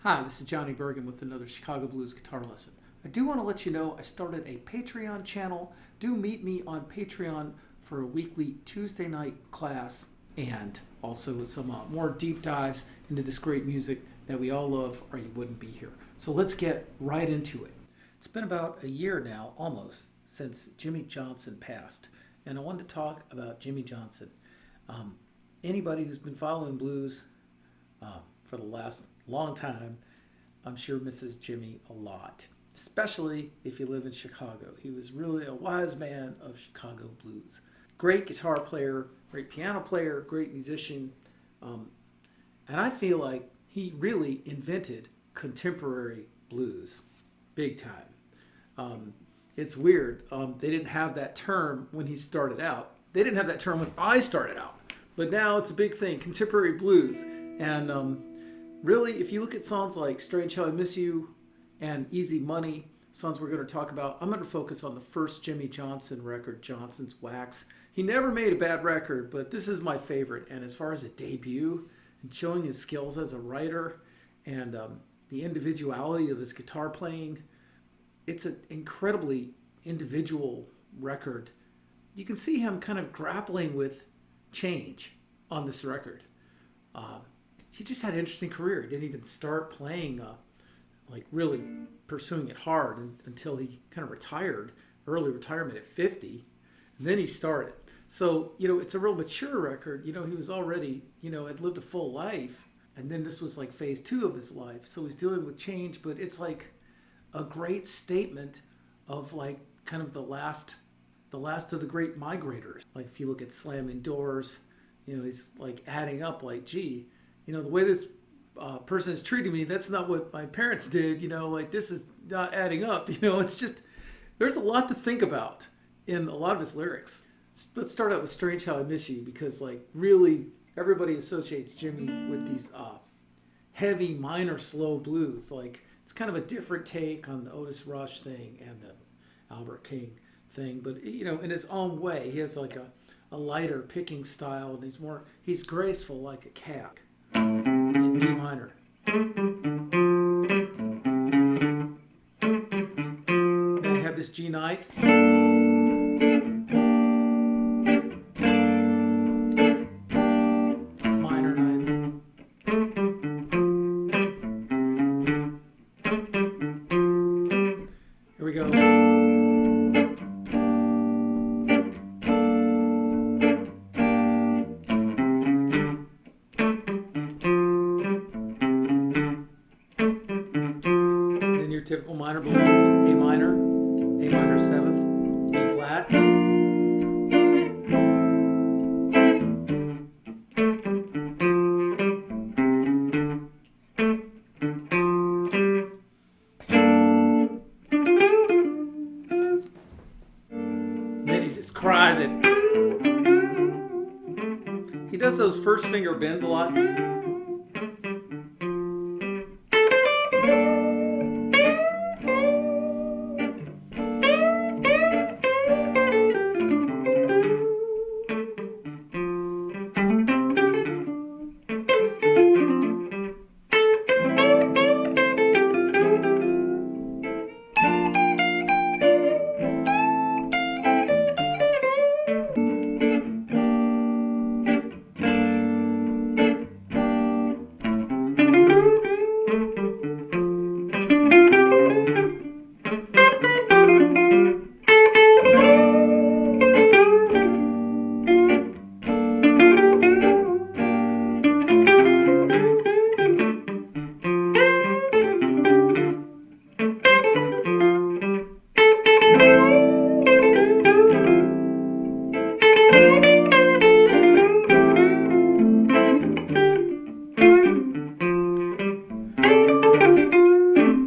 Hi, this is Johnny Bergen with another Chicago Blues guitar lesson. I do want to let you know I started a Patreon channel. Do meet me on Patreon for a weekly Tuesday night class and also some more deep dives into this great music that we all love or you wouldn't be here. So let's get right into it. It's been about a year now, almost, since Jimmy Johnson passed. And I wanted to talk about Jimmy Johnson. Anybody who's been following blues for the last long time, I'm sure misses Jimmy a lot, especially if you live in Chicago. He was really a wise man of Chicago blues. Great guitar player, great piano player, great musician. And I feel like he really invented contemporary blues, big time. It's weird. They didn't have that term when he started out. They didn't have that term when I started out. But now it's a big thing, contemporary blues. And really, if you look at songs like Strange How I Miss You and Easy Money, songs we're going to talk about, I'm going to focus on the first Jimmy Johnson record, Johnson's Wax. He never made a bad record, but this is my favorite. And as far as a debut and showing his skills as a writer and the individuality of his guitar playing, it's an incredibly individual record. You can see him kind of grappling with change on this record. He just had an interesting career. He didn't even start playing, like really pursuing it hard until he kind of retired, early retirement at 50. And then he started. So, it's a real mature record. He was already, had lived a full life. And then this was like phase 2 of his life. So he's dealing with change, but it's like a great statement of like kind of the last of the great migrators. Like if you look at Slamming Doors, he's like adding up like, gee, the way this person is treating me, that's not what my parents did, like this is not adding up. It's just, there's a lot to think about in a lot of his lyrics. Let's start out with Strange How I Miss You, because like really everybody associates Jimmy with these heavy minor slow blues. Like it's kind of a different take on the Otis Rush thing and the Albert King thing, but in his own way, he has like a lighter picking style, and he's graceful like a cat in D minor. Then I have this G ninth. Minor ninth. Here we go. Typical minor blues, A minor 7th, E flat. And then he just cries it. He does those first finger bends a lot.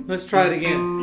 Let's try it again.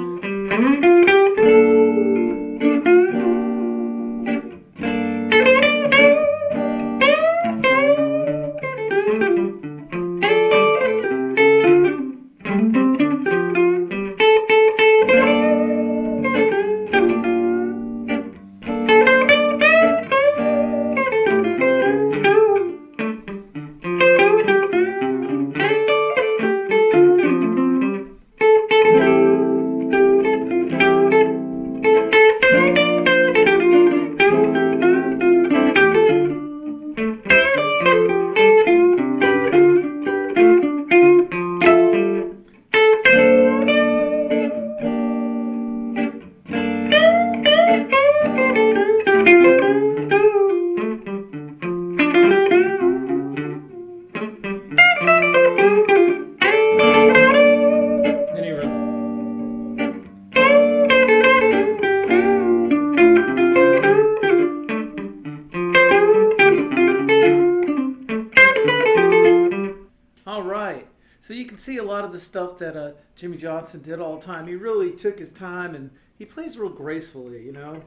see a lot of the stuff that Jimmy Johnson did all the time. He really took his time and he plays real gracefully, you know.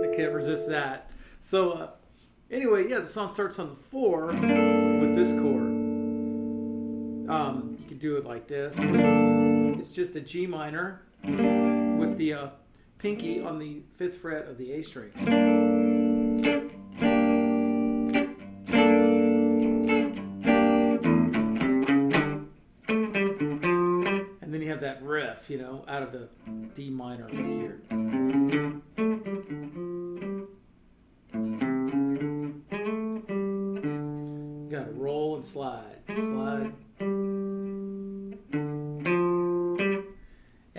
I can't resist that. So anyway, yeah, the song starts on the 4 with this chord. You could do it like this. It's just a G minor with the pinky on the 5th fret of the A string. And then you have that riff, you know, out of the D minor right here. You gotta roll and slide, slide.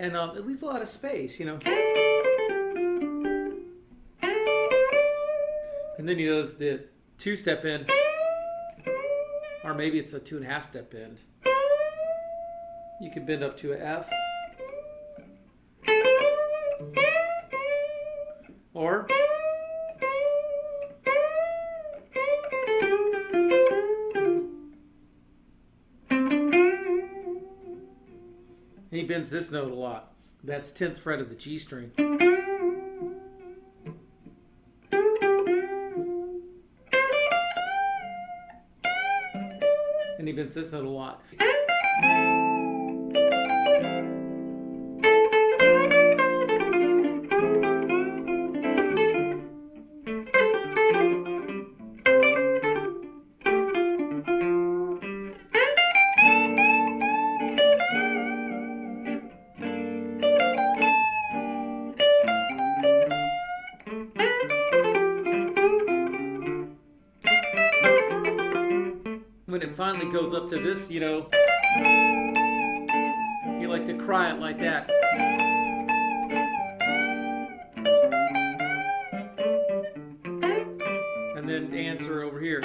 And it leaves a lot of space, you know. And then he does the 2-step bend, or maybe it's a 2.5-step bend. You can bend up to an F, or he bends this note a lot. That's 10th fret of the G string. And he bends this note a lot. When it finally goes up to this, you know, you like to cry it like that. And then answer over here.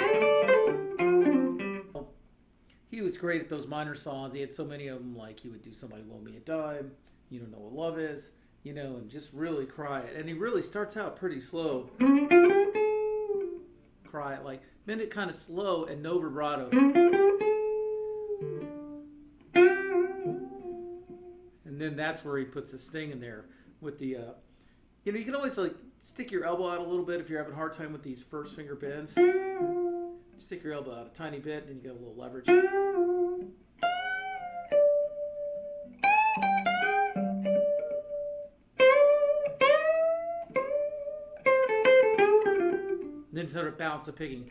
He was great at those minor songs. He had so many of them, like he would do Somebody Loan Me a Dime, You Don't Know What Love Is, you know, and just really cry it. And he really starts out pretty slow. Cry it like, bend it kind of slow and no vibrato. And then that's where he puts his sting in there with the, you know, you can always like stick your elbow out a little bit if you're having a hard time with these first finger bends. Stick your elbow out a tiny bit and you get a little leverage. Then sort of bounce the picking.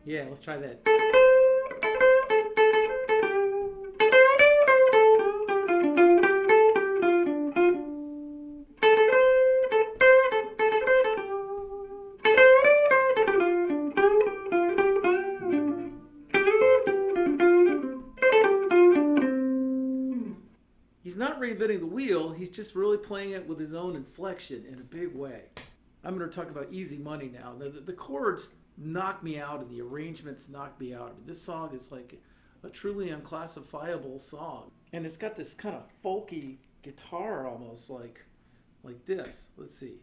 Yeah, let's try that. He's not reinventing the wheel, he's just really playing it with his own inflection in a big way. I'm going to talk about Easy Money now. The chords knock me out and the arrangements knock me out. I mean, this song is like a truly unclassifiable song. And it's got this kind of folky guitar almost like this. Let's see.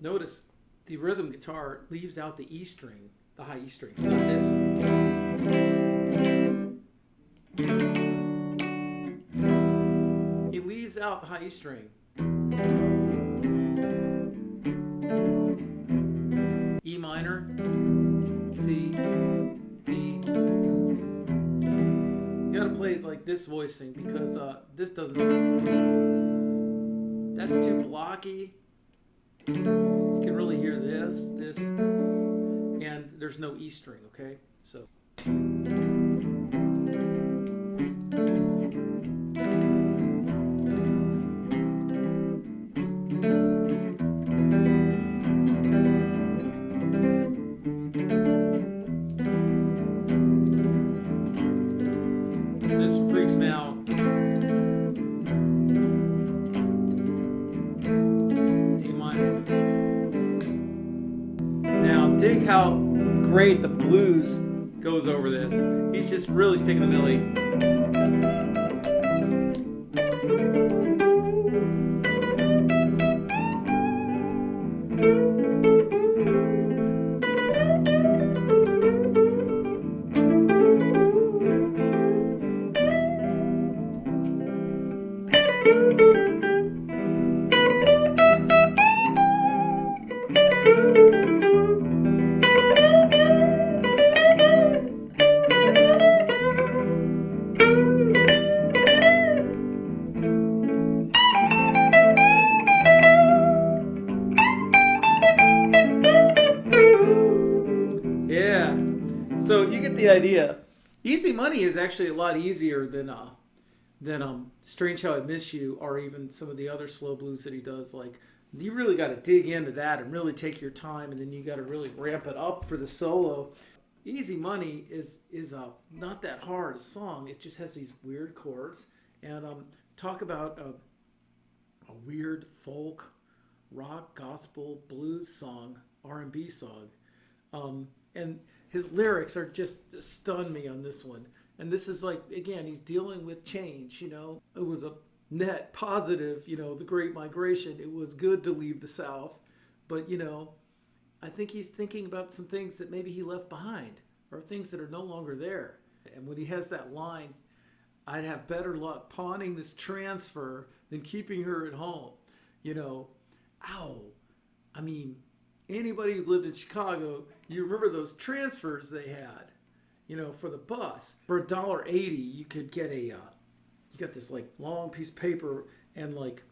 Notice the rhythm guitar leaves out the E string. The high E string, it's not this. He leaves out the high E string. E minor, C, D. You gotta play it like this voicing because this doesn't. That's too blocky. You can really hear this. And there's no E string, okay? So. This freaks me out. great the blues goes over this. He's just really sticking the melody. Yeah, so you get the idea. Easy Money is actually a lot easier than Strange How I Miss You, or even some of the other slow blues that he does. Like, you really got to dig into that and really take your time, and then you got to really ramp it up for the solo. Easy Money is not that hard a song. It just has these weird chords, and talk about a weird folk, rock, gospel, blues song, R&B song. And his lyrics are just stun me on this one. And this is like, again, he's dealing with change, you know. It was a net positive, you know, the Great Migration. It was good to leave the South. But, you know, I think he's thinking about some things that maybe he left behind, or things that are no longer there. And when he has that line, I'd have better luck pawning this transfer than keeping her at home. You know, ow. I mean, anybody who lived in Chicago, you remember those transfers they had, you know, for the bus. For $1.80, you could get you got this like long piece of paper, and like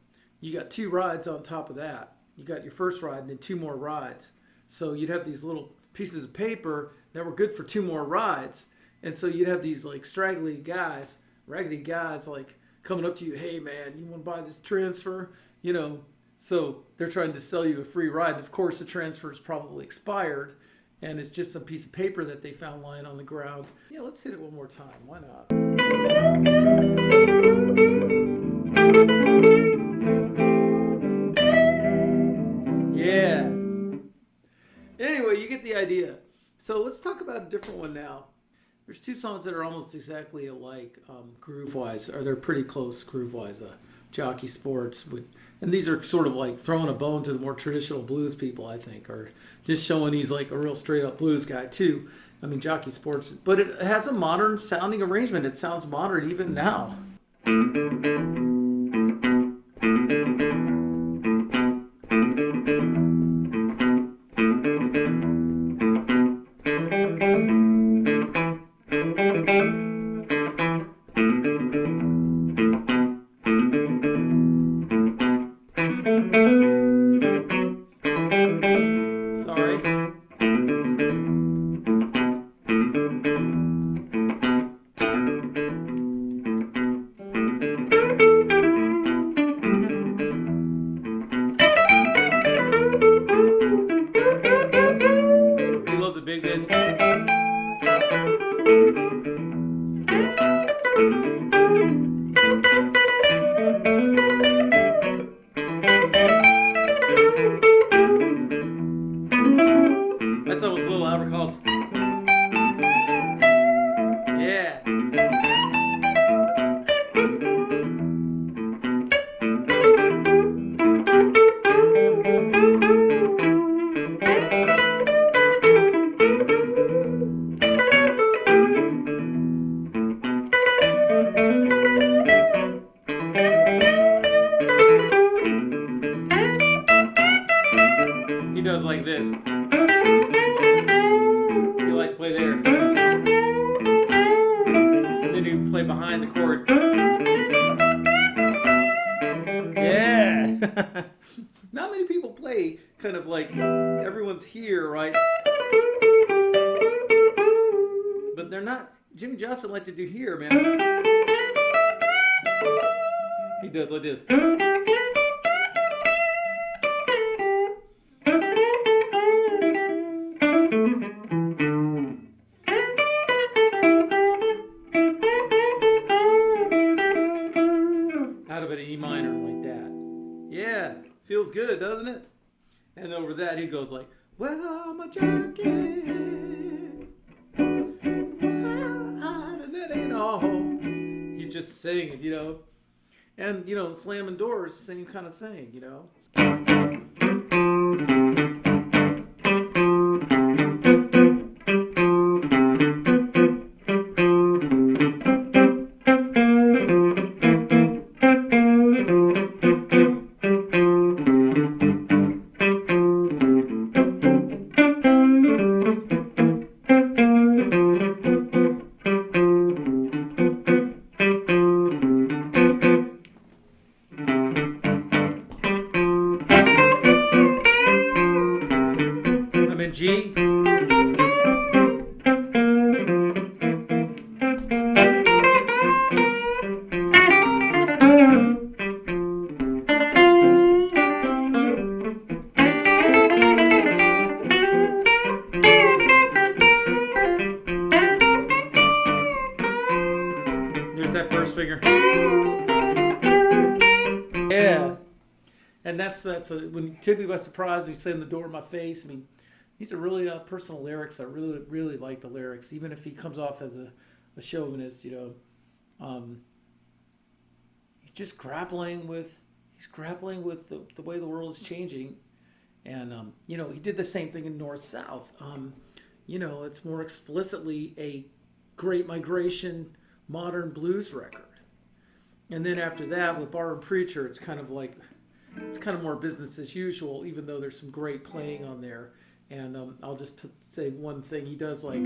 you got 2 rides on top of that. You got your first ride and then 2 more rides. So you'd have these little pieces of paper that were good for 2 more rides. And so you'd have these like straggly guys, raggedy guys, like coming up to you, hey man, you want to buy this transfer? You know, so they're trying to sell you a free ride. And of course, the transfer is probably expired, and it's just some piece of paper that they found lying on the ground. Yeah, let's hit it one more time. Why not? Yeah. Anyway, you get the idea. So let's talk about a different one now. There's 2 songs that are almost exactly alike groove-wise, or they're pretty close groove-wise. Jockey Sports and these are sort of like throwing a bone to the more traditional blues people, I think, or just showing he's like a real straight up blues guy too. I mean, Jockey Sports, but it has a modern sounding arrangement. It sounds modern even now. Big bits. That's almost a little outer calls. Yeah. He does like this. You like to play there. And then you play behind the chord. Yeah! Not many people play kind of like everyone's here, right? But they're not. Jimmy Johnson liked to do here, man. He does like this. Out of an E minor like that. Yeah, feels good, doesn't it? And over that he goes like, well, I'm a jockey. sing, you know. And, you know, slamming doors, same kind of thing, you know. I'm in G. There's that first finger. Yeah. And that's when you took me by surprise when you slammed the door in my face. I mean, these are really personal lyrics. I really like the lyrics, even if he comes off as a chauvinist. You know, he's just grappling with the way the world is changing, and you know, he did the same thing in North South. You know, it's more explicitly a Great Migration modern blues record, and then after that with Bar and Preacher, it's kind of more business as usual, even though there's some great playing on there. And I'll just say one thing. He does, like,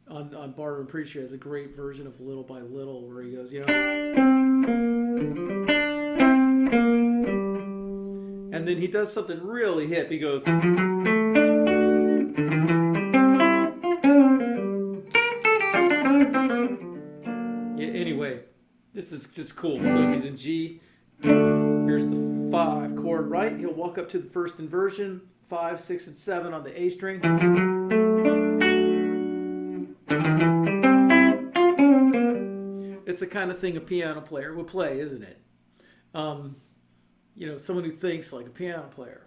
on Bar and Preacher, has a great version of Little by Little where he goes, you know. And then he does something really hip. He goes. Yeah, anyway, this is just cool. So he's in G. Here's the 5 chord, right? He'll walk up to the first inversion. 5, 6, and 7 on the A string. It's the kind of thing a piano player would play, isn't it? You know, someone who thinks like a piano player.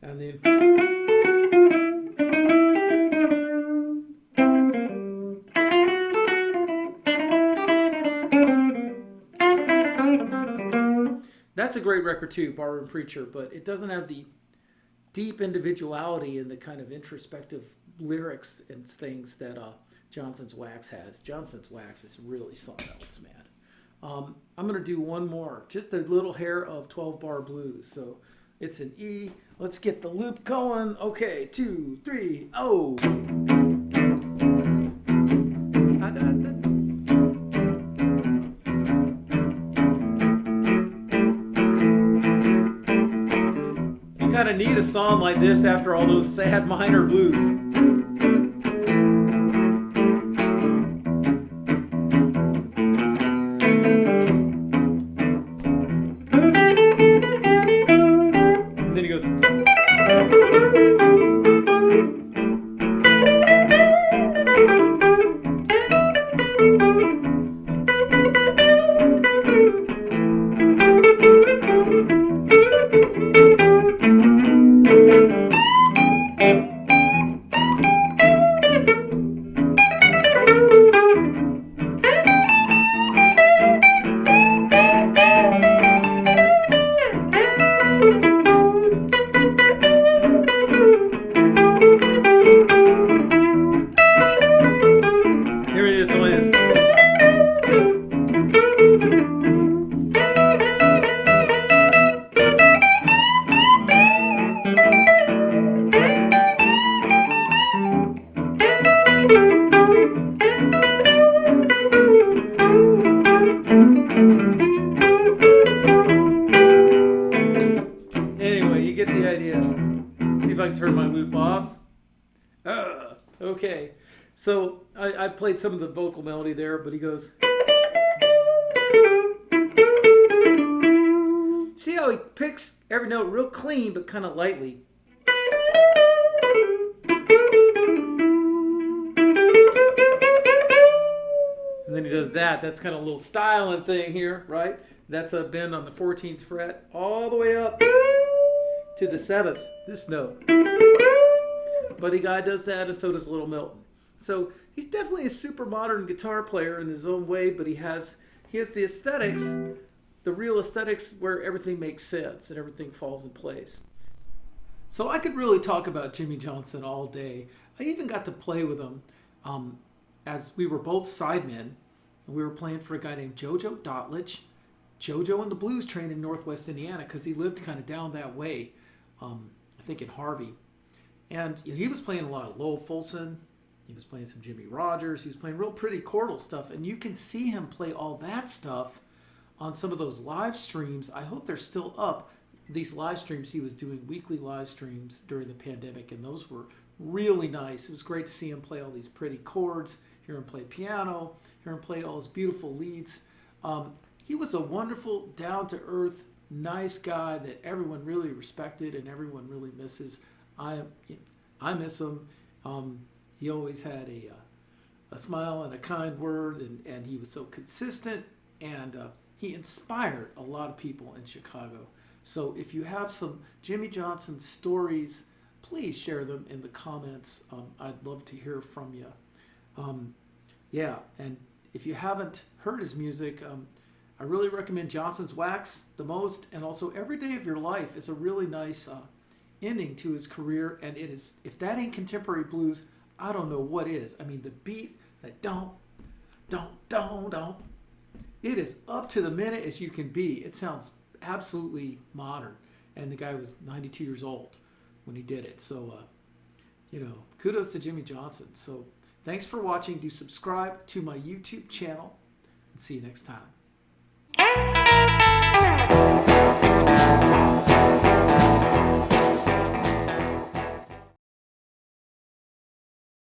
And then that's a great record too, Bar and Preacher, but it doesn't have the deep individuality and the kind of introspective lyrics and things that Johnson's Wax has. Johnson's Wax is really something else, man. I'm going to do one more, just a little hair of 12-bar blues. So it's an E. Let's get the loop going. Okay, 2, 3, oh. I got that. Kind of need a song like this after all those sad minor blues. And then he goes. Turn my loop off. Okay, so I played some of the vocal melody there, but he goes. See how he picks every note real clean, but kind of lightly. And then he does that. That's kind of a little styling thing here, right? That's a bend on the 14th fret all the way up to the 7th, this note. Buddy Guy does that, and so does Little Milton. So he's definitely a super modern guitar player in his own way, but he has He has the aesthetics, the real aesthetics where everything makes sense and everything falls in place. So I could really talk about Jimmy Johnson all day. I even got to play with him as we were both sidemen. And we were playing for a guy named Jojo Dotlich, Jojo and the Blues Train in Northwest Indiana, because he lived kind of down that way, I think in Harvey. And he was playing a lot of Lowell Fulson. He was playing some Jimmy Rogers. He was playing real pretty chordal stuff. And you can see him play all that stuff on some of those live streams. I hope they're still up. These live streams, he was doing weekly live streams during the pandemic, and those were really nice. It was great to see him play all these pretty chords, hear him play piano, hear him play all his beautiful leads. He was a wonderful, down-to-earth, nice guy that everyone really respected and everyone really misses. I miss him. He always had a smile and a kind word, and he was so consistent, and he inspired a lot of people in Chicago. So if you have some Jimmy Johnson stories, please share them in the comments. I'd love to hear from you. Yeah, and if you haven't heard his music, I really recommend Johnson's Wax the most, and also Every Day of Your Life is a really nice ending to his career, and it is, if that ain't contemporary blues, I don't know what is. I mean, the beat, that don't, it is up to the minute as you can be. It sounds absolutely modern, and the guy was 92 years old when he did it. So, kudos to Jimmy Johnson. So, thanks for watching. Do subscribe to my YouTube channel, and see you next time.